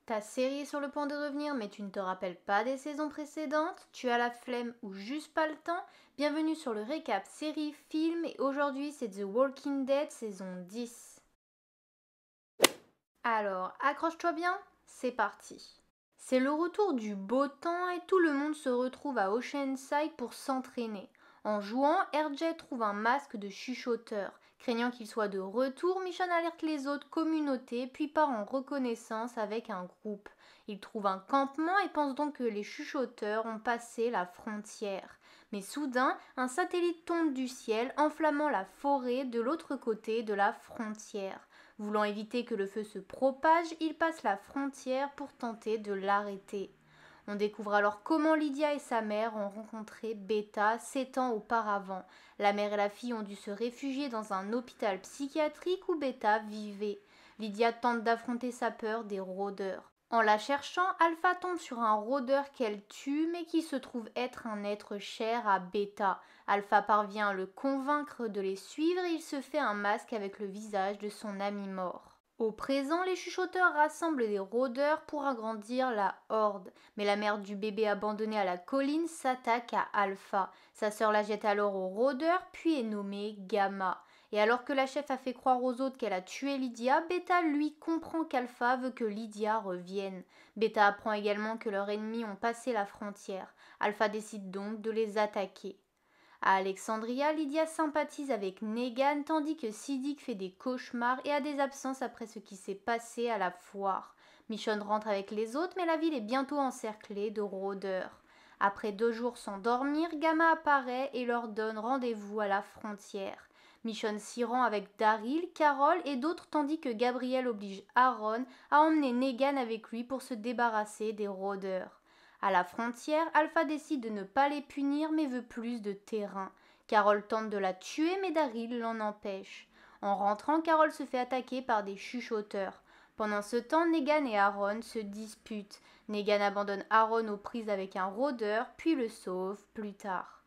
Ta série est sur le point de revenir, mais tu ne te rappelles pas des saisons précédentes? Tu as la flemme ou juste pas le temps? Bienvenue sur le récap série-film et aujourd'hui c'est The Walking Dead saison 10. Alors, accroche-toi bien, c'est parti. C'est le retour du beau temps et tout le monde se retrouve à Oceanside pour s'entraîner. En jouant, RJ trouve un masque de chuchoteur. Craignant qu'il soit de retour, Michonne alerte les autres communautés puis part en reconnaissance avec un groupe. Il trouve un campement et pense donc que les chuchoteurs ont passé la frontière. Mais soudain, un satellite tombe du ciel, enflammant la forêt de l'autre côté de la frontière. Voulant éviter que le feu se propage, il passe la frontière pour tenter de l'arrêter. On découvre alors comment Lydia et sa mère ont rencontré Beta 7 ans auparavant. La mère et la fille ont dû se réfugier dans un hôpital psychiatrique où Beta vivait. Lydia tente d'affronter sa peur des rôdeurs. En la cherchant, Alpha tombe sur un rôdeur qu'elle tue mais qui se trouve être un être cher à Beta. Alpha parvient à le convaincre de les suivre et il se fait un masque avec le visage de son ami mort. Au présent, les chuchoteurs rassemblent des rôdeurs pour agrandir la horde. Mais la mère du bébé abandonné à la colline s'attaque à Alpha. Sa sœur la jette alors aux rôdeurs, puis est nommée Gamma. Et alors que la chef a fait croire aux autres qu'elle a tué Lydia, Beta lui comprend qu'Alpha veut que Lydia revienne. Beta apprend également que leurs ennemis ont passé la frontière. Alpha décide donc de les attaquer. À Alexandria, Lydia sympathise avec Negan tandis que Siddiq fait des cauchemars et a des absences après ce qui s'est passé à la foire. Michonne rentre avec les autres mais la ville est bientôt encerclée de rôdeurs. Après 2 jours sans dormir, Gamma apparaît et leur donne rendez-vous à la frontière. Michonne s'y rend avec Daryl, Carol et d'autres tandis que Gabriel oblige Aaron à emmener Negan avec lui pour se débarrasser des rôdeurs. À la frontière, Alpha décide de ne pas les punir mais veut plus de terrain. Carol tente de la tuer mais Daryl l'en empêche. En rentrant, Carol se fait attaquer par des chuchoteurs. Pendant ce temps, Negan et Aaron se disputent. Negan abandonne Aaron aux prises avec un rôdeur puis le sauve plus tard.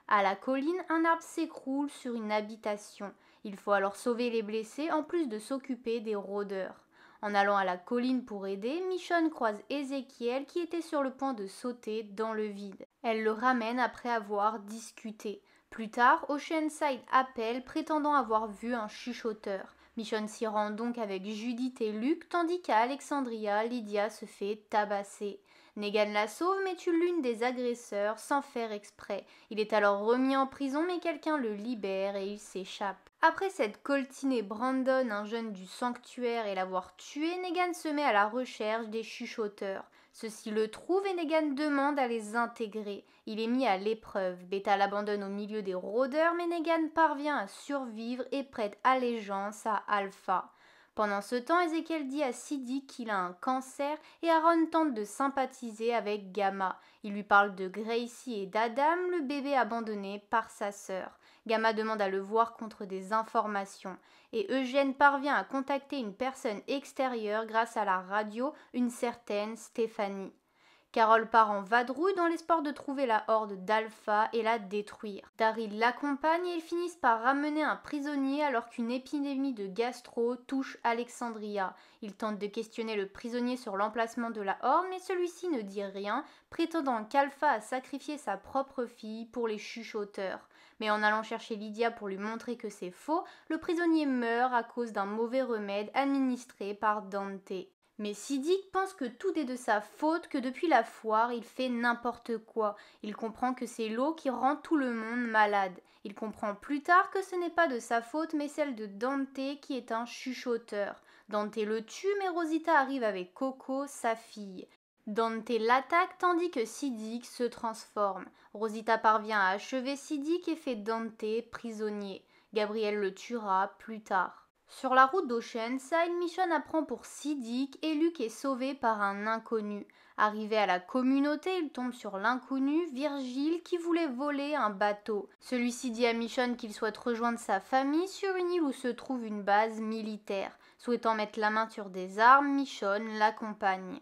À la colline, un arbre s'écroule sur une habitation. Il faut alors sauver les blessés en plus de s'occuper des rôdeurs. En allant à la colline pour aider, Michonne croise Ézéchiel qui était sur le point de sauter dans le vide. Elle le ramène après avoir discuté. Plus tard, Oceanside appelle prétendant avoir vu un chuchoteur. Michonne s'y rend donc avec Judith et Luke tandis qu'à Alexandria, Lydia se fait tabasser. Negan la sauve mais tue l'une des agresseurs sans faire exprès. Il est alors remis en prison mais quelqu'un le libère et il s'échappe. Après s'être coltiné Brandon, un jeune du sanctuaire, et l'avoir tué, Negan se met à la recherche des chuchoteurs. Ceux-ci le trouvent et Negan demande à les intégrer. Il est mis à l'épreuve. Beta l'abandonne au milieu des rôdeurs mais Negan parvient à survivre et prête allégeance à Alpha. Pendant ce temps, Ezekiel dit à Siddiq qu'il a un cancer et Aaron tente de sympathiser avec Gamma. Il lui parle de Gracie et d'Adam, le bébé abandonné par sa sœur. Gamma demande à le voir contre des informations et Eugène parvient à contacter une personne extérieure grâce à la radio, une certaine Stéphanie. Carol part en vadrouille dans l'espoir de trouver la horde d'Alpha et la détruire. Daryl l'accompagne et ils finissent par ramener un prisonnier alors qu'une épidémie de gastro touche Alexandria. Ils tentent de questionner le prisonnier sur l'emplacement de la horde mais celui-ci ne dit rien, prétendant qu'Alpha a sacrifié sa propre fille pour les chuchoteurs. Mais en allant chercher Lydia pour lui montrer que c'est faux, le prisonnier meurt à cause d'un mauvais remède administré par Dante. Mais Siddiq pense que tout est de sa faute, que depuis la foire, il fait n'importe quoi. Il comprend que c'est l'eau qui rend tout le monde malade. Il comprend plus tard que ce n'est pas de sa faute, mais celle de Dante qui est un chuchoteur. Dante le tue, mais Rosita arrive avec Coco, sa fille. Dante l'attaque tandis que Siddiq se transforme. Rosita parvient à achever Siddiq et fait Dante prisonnier. Gabriel le tuera plus tard. Sur la route d'Oceanside, Michonne apprend pour Siddiq et Luke est sauvé par un inconnu. Arrivé à la communauté, il tombe sur l'inconnu, Virgile, qui voulait voler un bateau. Celui-ci dit à Michonne qu'il souhaite rejoindre sa famille sur une île où se trouve une base militaire. Souhaitant mettre la main sur des armes, Michonne l'accompagne.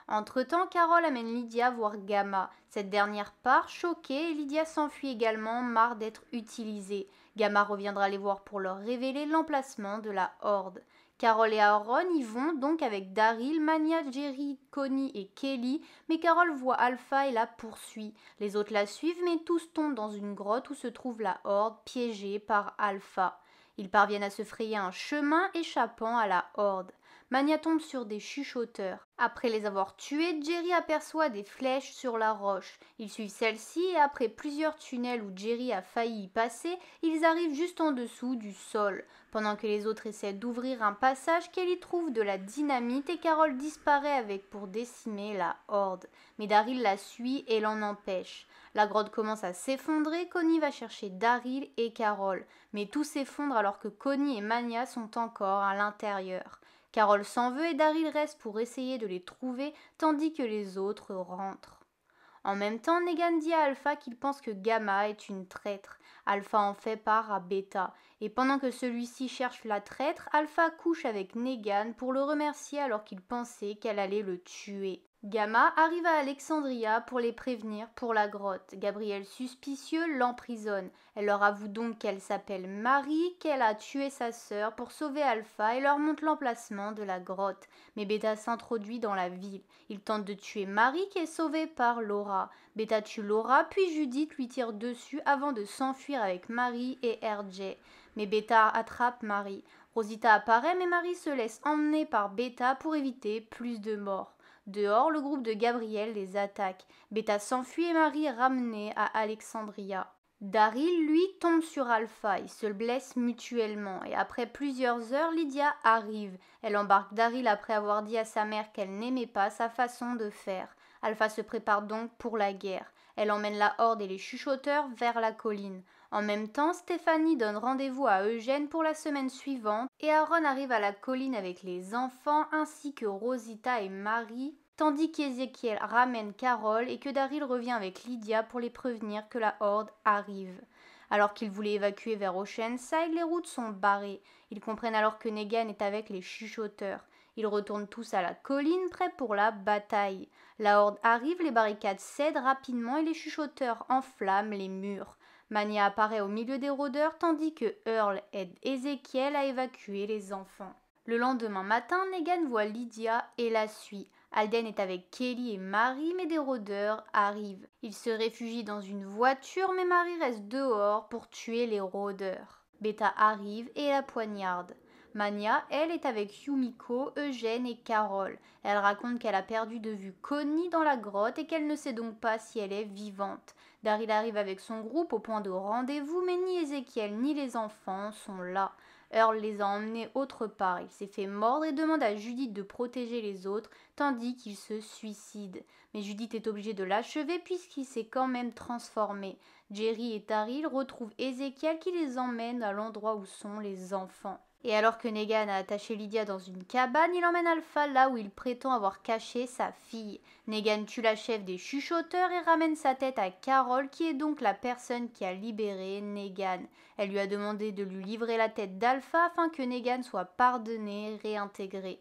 Entre-temps, Carol amène Lydia voir Gamma. Cette dernière part, choquée, et Lydia s'enfuit également, marre d'être utilisée. Gamma reviendra les voir pour leur révéler l'emplacement de la horde. Carol et Aaron y vont donc avec Daryl, Mania, Jerry, Connie et Kelly, mais Carol voit Alpha et la poursuit. Les autres la suivent, mais tous tombent dans une grotte où se trouve la Horde, piégée par Alpha. Ils parviennent à se frayer un chemin échappant à la Horde. Mania tombe sur des chuchoteurs. Après les avoir tués, Jerry aperçoit des flèches sur la roche. Ils suivent celles-ci et après plusieurs tunnels où Jerry a failli y passer, ils arrivent juste en dessous du sol. Pendant que les autres essaient d'ouvrir un passage, Kelly trouve de la dynamite et Carol disparaît avec pour décimer la Horde. Mais Daryl la suit et l'en empêche. La grotte commence à s'effondrer, Connie va chercher Daryl et Carol. Mais tout s'effondre alors que Connie et Mania sont encore à l'intérieur. Carol s'en veut et Daryl reste pour essayer de les trouver tandis que les autres rentrent. En même temps, Negan dit à Alpha qu'il pense que Gamma est une traître. Alpha en fait part à Beta. Et pendant que celui-ci cherche la traître, Alpha couche avec Negan pour le remercier alors qu'il pensait qu'elle allait le tuer. Gamma arrive à Alexandria pour les prévenir pour la grotte. Gabriel, suspicieux, l'emprisonne. Elle leur avoue donc qu'elle s'appelle Marie, qu'elle a tué sa sœur pour sauver Alpha et leur montre l'emplacement de la grotte. Mais Beta s'introduit dans la ville. Il tente de tuer Marie qui est sauvée par Laura. Beta tue Laura, puis Judith lui tire dessus avant de s'enfuir avec Marie et RJ. Mais Beta attrape Marie. Rosita apparaît mais Marie se laisse emmener par Beta pour éviter plus de morts. Dehors, le groupe de Gabriel les attaque. Beta s'enfuit et Marie est ramenée à Alexandria. Daryl, lui, tombe sur Alpha. Ils se blessent mutuellement. Et après plusieurs heures, Lydia arrive. Elle embarque Daryl après avoir dit à sa mère qu'elle n'aimait pas sa façon de faire. Alpha se prépare donc pour la guerre. Elle emmène la Horde et les chuchoteurs vers la colline. En même temps, Stéphanie donne rendez-vous à Eugène pour la semaine suivante et Aaron arrive à la colline avec les enfants ainsi que Rosita et Marie, tandis qu'Ézéchiel ramène Carol et que Daryl revient avec Lydia pour les prévenir que la Horde arrive. Alors qu'ils voulaient évacuer vers Oceanside, les routes sont barrées. Ils comprennent alors que Negan est avec les chuchoteurs. Ils retournent tous à la colline, prêts pour la bataille. La Horde arrive, les barricades cèdent rapidement et les chuchoteurs enflamment les murs. Mania apparaît au milieu des rôdeurs tandis que Earl aide Ézéchiel à évacuer les enfants. Le lendemain matin, Negan voit Lydia et la suit. Alden est avec Kelly et Marie, mais des rôdeurs arrivent. Ils se réfugient dans une voiture, mais Marie reste dehors pour tuer les rôdeurs. Beta arrive et la poignarde. Mania, elle, est avec Yumiko, Eugène et Carol. Elle raconte qu'elle a perdu de vue Connie dans la grotte et qu'elle ne sait donc pas si elle est vivante. Daryl arrive avec son groupe au point de rendez-vous, mais ni Ézéchiel ni les enfants sont là. Earl les a emmenés autre part. Il s'est fait mordre et demande à Judith de protéger les autres, tandis qu'il se suicide. Mais Judith est obligée de l'achever puisqu'il s'est quand même transformé. Jerry et Daryl retrouvent Ézéchiel qui les emmène à l'endroit où sont les enfants. Et alors que Negan a attaché Lydia dans une cabane, il emmène Alpha là où il prétend avoir caché sa fille. Negan tue la chef des chuchoteurs et ramène sa tête à Carol, qui est donc la personne qui a libéré Negan. Elle lui a demandé de lui livrer la tête d'Alpha afin que Negan soit pardonné et réintégré.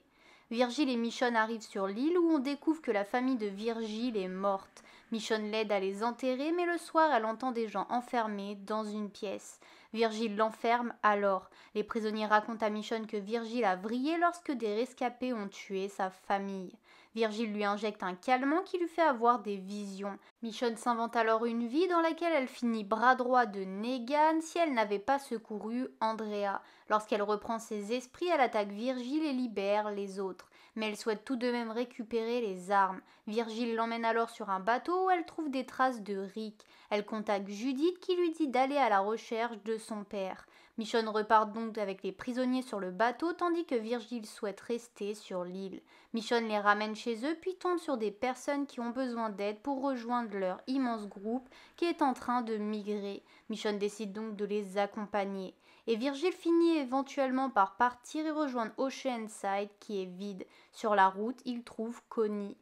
Virgile et Michonne arrivent sur l'île où on découvre que la famille de Virgile est morte. Michonne l'aide à les enterrer, mais le soir elle entend des gens enfermés dans une pièce. Virgile l'enferme alors. Les prisonniers racontent à Michonne que Virgile a vrillé lorsque des rescapés ont tué sa famille. Virgile lui injecte un calmant qui lui fait avoir des visions. Michonne s'invente alors une vie dans laquelle elle finit bras droit de Negan si elle n'avait pas secouru Andrea. Lorsqu'elle reprend ses esprits, elle attaque Virgile et libère les autres. Mais elle souhaite tout de même récupérer les armes. Virgile l'emmène alors sur un bateau où elle trouve des traces de Rick. Elle contacte Judith qui lui dit d'aller à la recherche de son père. Michonne repart donc avec les prisonniers sur le bateau tandis que Virgile souhaite rester sur l'île. Michonne les ramène chez eux puis tombe sur des personnes qui ont besoin d'aide pour rejoindre leur immense groupe qui est en train de migrer. Michonne décide donc de les accompagner. Et Virgile finit éventuellement par partir et rejoindre Oceanside qui est vide. Sur la route, il trouve Connie.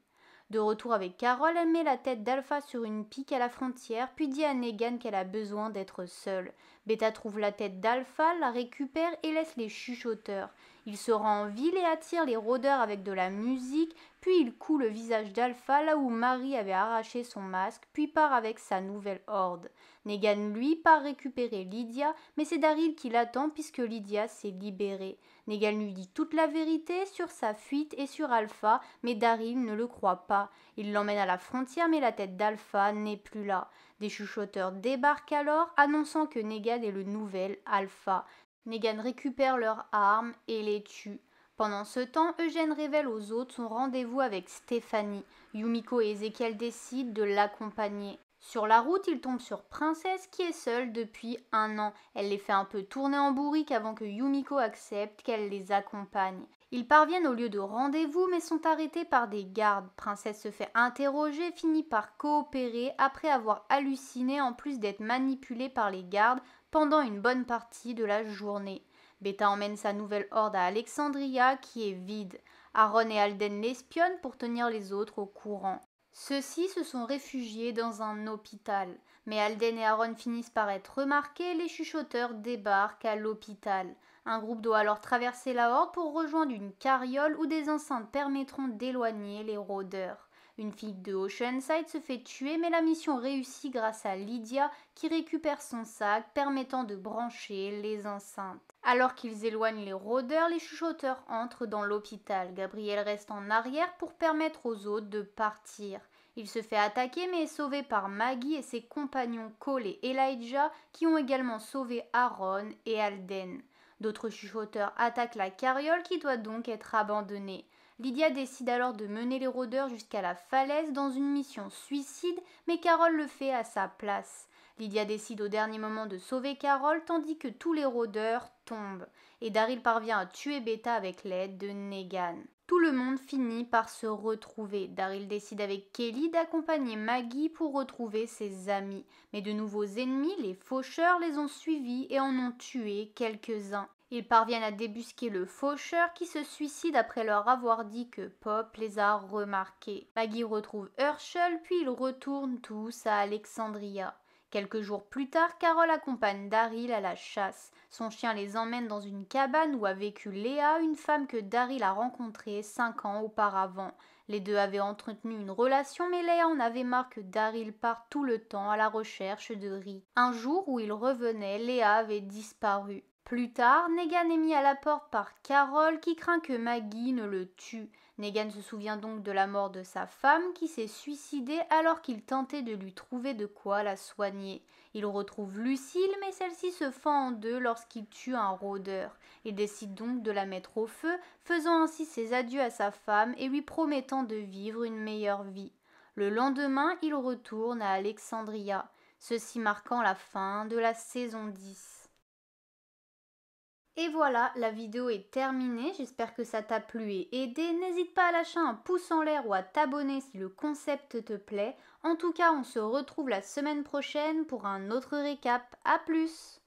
De retour avec Carol, elle met la tête d'Alpha sur une pique à la frontière, puis dit à Negan qu'elle a besoin d'être seule. Beta trouve la tête d'Alpha, la récupère et laisse les chuchoteurs. Il se rend en ville et attire les rôdeurs avec de la musique, puis il coud le visage d'Alpha là où Marie avait arraché son masque, puis part avec sa nouvelle horde. Negan, lui, part récupérer Lydia, mais c'est Daryl qui l'attend puisque Lydia s'est libérée. Negan lui dit toute la vérité sur sa fuite et sur Alpha, mais Daryl ne le croit pas. Il l'emmène à la frontière, mais la tête d'Alpha n'est plus là. Des chuchoteurs débarquent alors, annonçant que Negan est le nouvel Alpha. Negan récupère leurs armes et les tue. Pendant ce temps, Eugène révèle aux autres son rendez-vous avec Stéphanie. Yumiko et Ezekiel décident de l'accompagner. Sur la route, ils tombent sur Princesse qui est seule depuis 1 an. Elle les fait un peu tourner en bourrique avant que Yumiko accepte qu'elle les accompagne. Ils parviennent au lieu de rendez-vous mais sont arrêtés par des gardes. Princesse se fait interroger, finit par coopérer après avoir halluciné en plus d'être manipulée par les gardes pendant une bonne partie de la journée. Beta emmène sa nouvelle horde à Alexandria qui est vide. Aaron et Alden l'espionnent pour tenir les autres au courant. Ceux-ci se sont réfugiés dans un hôpital. Mais Alden et Aaron finissent par être remarqués, les chuchoteurs débarquent à l'hôpital. Un groupe doit alors traverser la horde pour rejoindre une carriole où des enceintes permettront d'éloigner les rôdeurs. Une fille de Oceanside se fait tuer, mais la mission réussit grâce à Lydia qui récupère son sac permettant de brancher les enceintes. Alors qu'ils éloignent les rôdeurs, les chuchoteurs entrent dans l'hôpital. Gabriel reste en arrière pour permettre aux autres de partir. Il se fait attaquer mais est sauvé par Maggie et ses compagnons Cole et Elijah qui ont également sauvé Aaron et Alden. D'autres chuchoteurs attaquent la carriole qui doit donc être abandonnée. Lydia décide alors de mener les rôdeurs jusqu'à la falaise dans une mission suicide, mais Carol le fait à sa place. Lydia décide au dernier moment de sauver Carol tandis que tous les rôdeurs tombent. Et Daryl parvient à tuer Beta avec l'aide de Negan. Tout le monde finit par se retrouver. Daryl décide avec Kelly d'accompagner Maggie pour retrouver ses amis. Mais de nouveaux ennemis, les faucheurs, les ont suivis et en ont tué quelques-uns. Ils parviennent à débusquer le faucheur qui se suicide après leur avoir dit que Pop les a remarqués. Maggie retrouve Herschel puis ils retournent tous à Alexandria. Quelques jours plus tard, Carol accompagne Daryl à la chasse. Son chien les emmène dans une cabane où a vécu Léa, une femme que Daryl a rencontrée 5 ans auparavant. Les deux avaient entretenu une relation, mais Léa en avait marre que Daryl parte tout le temps à la recherche de Rick. Un jour où il revenait, Léa avait disparu. Plus tard, Negan est mis à la porte par Carol qui craint que Maggie ne le tue. Negan se souvient donc de la mort de sa femme qui s'est suicidée alors qu'il tentait de lui trouver de quoi la soigner. Il retrouve Lucille mais celle-ci se fend en deux lorsqu'il tue un rôdeur. Il décide donc de la mettre au feu, faisant ainsi ses adieux à sa femme et lui promettant de vivre une meilleure vie. Le lendemain, il retourne à Alexandria, ceci marquant la fin de la saison 10. Et voilà, la vidéo est terminée, j'espère que ça t'a plu et aidé. N'hésite pas à lâcher un pouce en l'air ou à t'abonner si le concept te plaît. En tout cas, on se retrouve la semaine prochaine pour un autre récap. À plus!